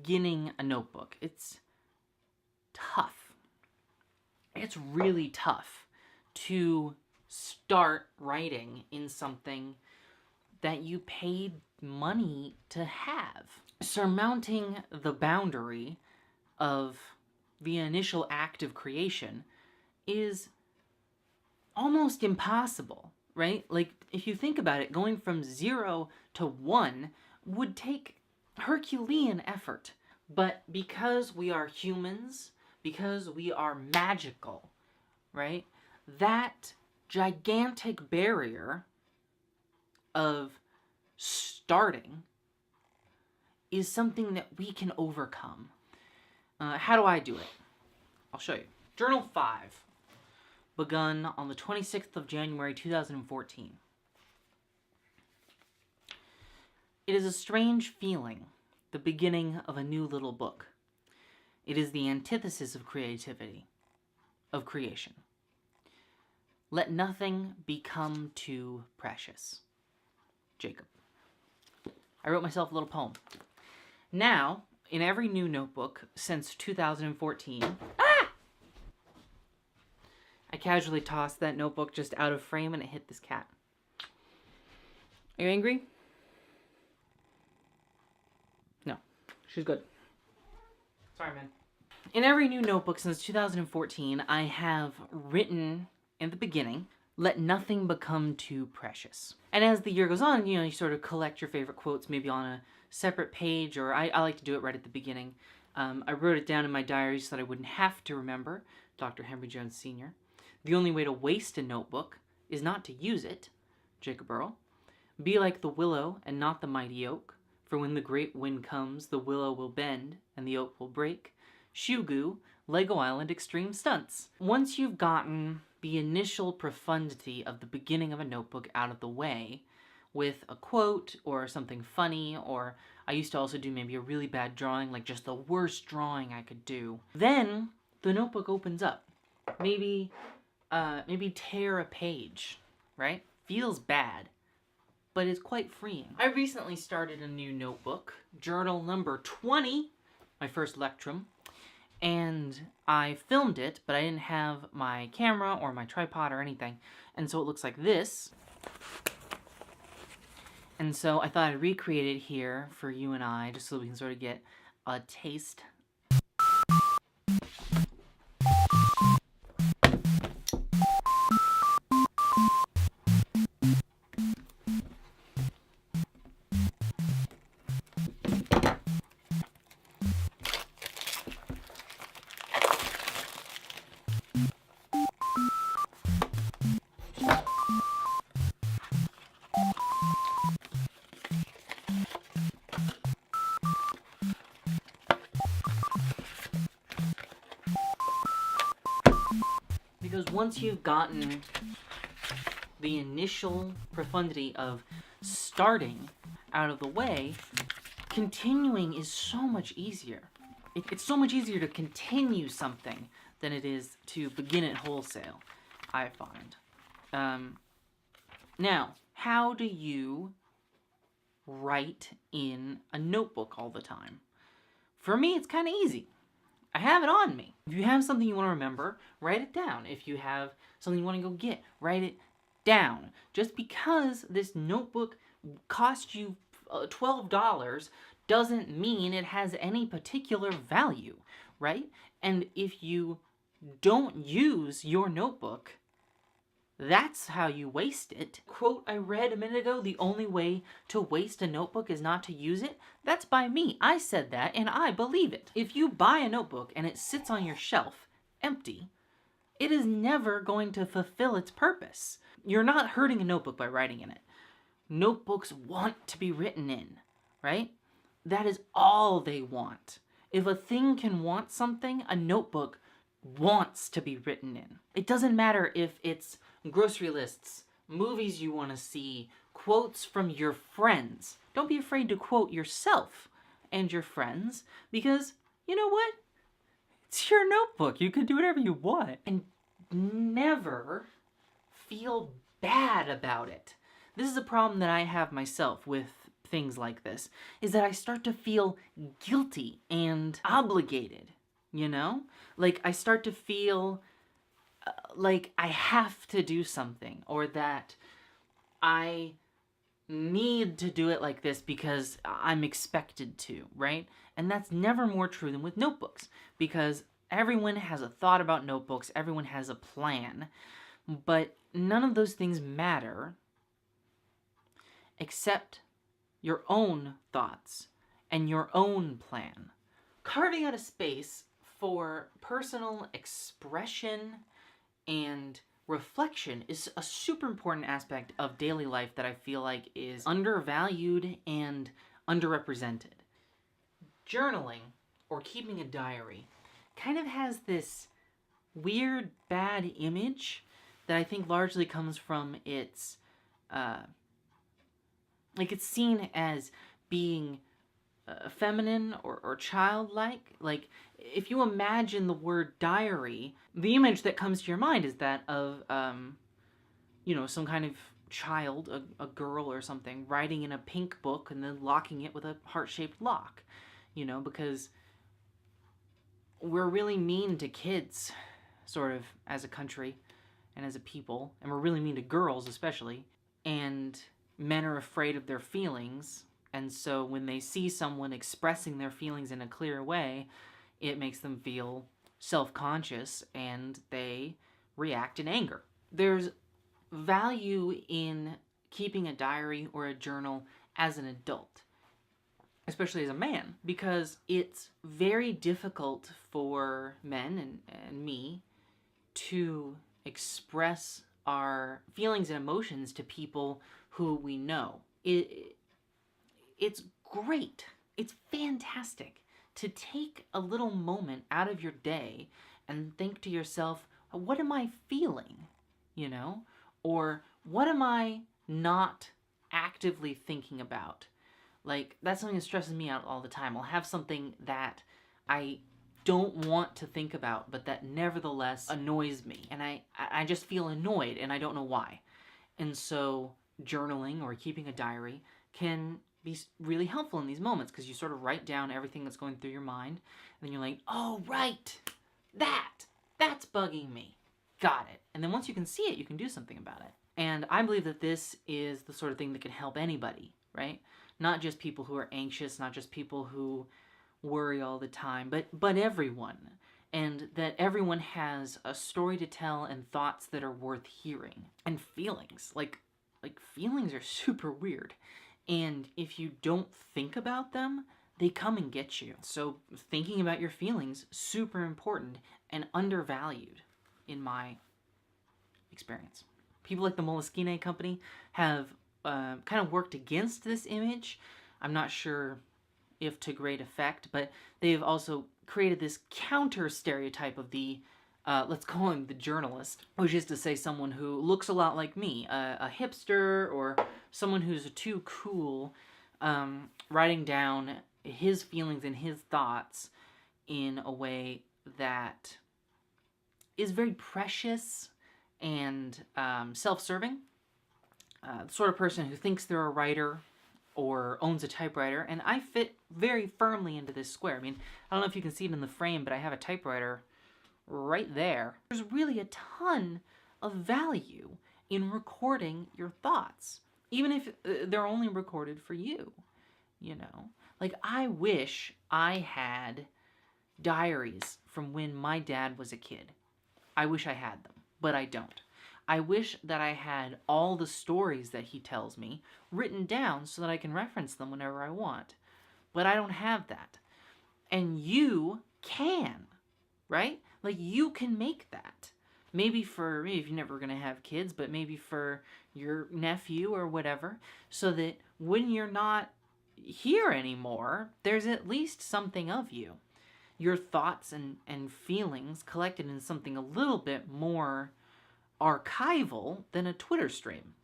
beginning a notebook. It's tough. It's really tough to start writing in something that you paid money to have. Surmounting the boundary of the initial act of creation is almost impossible, right? Like, if you think about it, going from 0 to 1 would take Herculean effort. But because we are humans, because we are magical, right? That gigantic barrier of starting is something that we can overcome. How do I do it? I'll show you. Journal 5, begun on the 26th of January, 2014. It is a strange feeling, the beginning of a new little book. It is the antithesis of creativity, of creation. Let nothing become too precious. Jacob. I wrote myself a little poem. Now, in every new notebook since 2014, I casually tossed that notebook just out of frame and it hit this cat. Are you angry? No, she's good. Sorry, man. In every new notebook since 2014, I have written in the beginning, let nothing become too precious. And as the year goes on, you sort of collect your favorite quotes, maybe on a separate page, or I like to do it right at the beginning. I wrote it down in my diary so that I wouldn't have to remember. Dr. Henry Jones Sr. The only way to waste a notebook is not to use it. Jacob Earl. Be like the willow and not the mighty oak, for when the great wind comes, the willow will bend and the oak will break. Shugu, Lego Island Extreme Stunts. Once you've gotten the initial profundity of the beginning of a notebook out of the way, with a quote or something funny, or I used to also do maybe a really bad drawing, like just the worst drawing I could do, then the notebook opens up. Maybe tear a page, right? Feels bad, but it's quite freeing. I recently started a new notebook, journal number 20, my first lectrum, and I filmed it, but I didn't have my camera or my tripod or anything, and so it looks like this. And so I thought I'd recreate it here for you and I, just so we can sort of get a taste. Because once you've gotten the initial profundity of starting out of the way, continuing is so much easier. It's so much easier to continue something than it is to begin it wholesale, I find. Now, how do you write in a notebook all the time? For me, it's kind of easy. I have it on me. If you have something you want to remember, write it down. If you have something you want to go get, write it down. Just because this notebook cost you $12 doesn't mean it has any particular value, right? And if you don't use your notebook, that's how you waste it. Quote I read a minute ago, the only way to waste a notebook is not to use it. That's by me. I said that and I believe it. If you buy a notebook and it sits on your shelf empty, it is never going to fulfill its purpose. You're not hurting a notebook by writing in it. Notebooks want to be written in, right? That is all they want. If a thing can want something, a notebook wants to be written in. It doesn't matter if it's grocery lists, movies you want to see, quotes from your friends. Don't be afraid to quote yourself and your friends, because you know what? It's your notebook. You can do whatever you want. And never feel bad about it. This is a problem that I have myself with things like this is that I start to feel guilty and obligated, you know? Like, I start to feel like I have to do something, or that I need to do it like this because I'm expected to, right? And that's never more true than with notebooks, because everyone has a thought about notebooks, everyone has a plan, but none of those things matter except your own thoughts and your own plan. Carving out a space for personal expression and reflection is a super important aspect of daily life that I feel like is undervalued and underrepresented. Journaling, or keeping a diary, kind of has this weird, bad image that I think largely comes from its, it's seen as being feminine or childlike. Like, if you imagine the word diary, the image that comes to your mind is that of, some kind of child, a girl or something, writing in a pink book and then locking it with a heart-shaped lock, because we're really mean to kids, sort of, as a country and as a people, and we're really mean to girls especially, and men are afraid of their feelings. And so when they see someone expressing their feelings in a clear way, it makes them feel self-conscious and they react in anger. There's value in keeping a diary or a journal as an adult, especially as a man, because it's very difficult for men and me to express our feelings and emotions to people who we know. It's great. It's fantastic to take a little moment out of your day and think to yourself, what am I feeling? Or what am I not actively thinking about? Like, that's something that stresses me out all the time. I'll have something that I don't want to think about, but that nevertheless annoys me. And I just feel annoyed, and I don't know why. And so journaling or keeping a diary can be really helpful in these moments, because you sort of write down everything that's going through your mind, and then you're like, oh, right, that's bugging me. Got it. And then once you can see it, you can do something about it. And I believe that this is the sort of thing that can help anybody, right? Not just people who are anxious, not just people who worry all the time, but everyone. And that everyone has a story to tell and thoughts that are worth hearing. And feelings. Like feelings are super weird. And if you don't think about them, they come and get you. So thinking about your feelings, super important and undervalued in my experience. People like the Moleskine company have kind of worked against this image. I'm not sure if to great effect, but they've also created this counter stereotype of the, let's call him the journalist, which is to say someone who looks a lot like me, a hipster or someone who's too cool, writing down his feelings and his thoughts in a way that is very precious and self-serving. The sort of person who thinks they're a writer or owns a typewriter, and I fit very firmly into this square. I mean, I don't know if you can see it in the frame, but I have a typewriter right there. There's really a ton of value in recording your thoughts, even if they're only recorded for you, Like, I wish I had diaries from when my dad was a kid. I wish I had them, but I don't. I wish that I had all the stories that he tells me written down so that I can reference them whenever I want. But I don't have that. And you can, right? Like, you can make that. Maybe if you're never going to have kids, but maybe for your nephew or whatever, so that when you're not here anymore, there's at least something of you. Your thoughts and feelings collected in something a little bit more archival than a Twitter stream.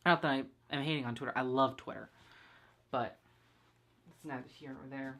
Not that I'm hating on Twitter. I love Twitter. But it's neither here or there.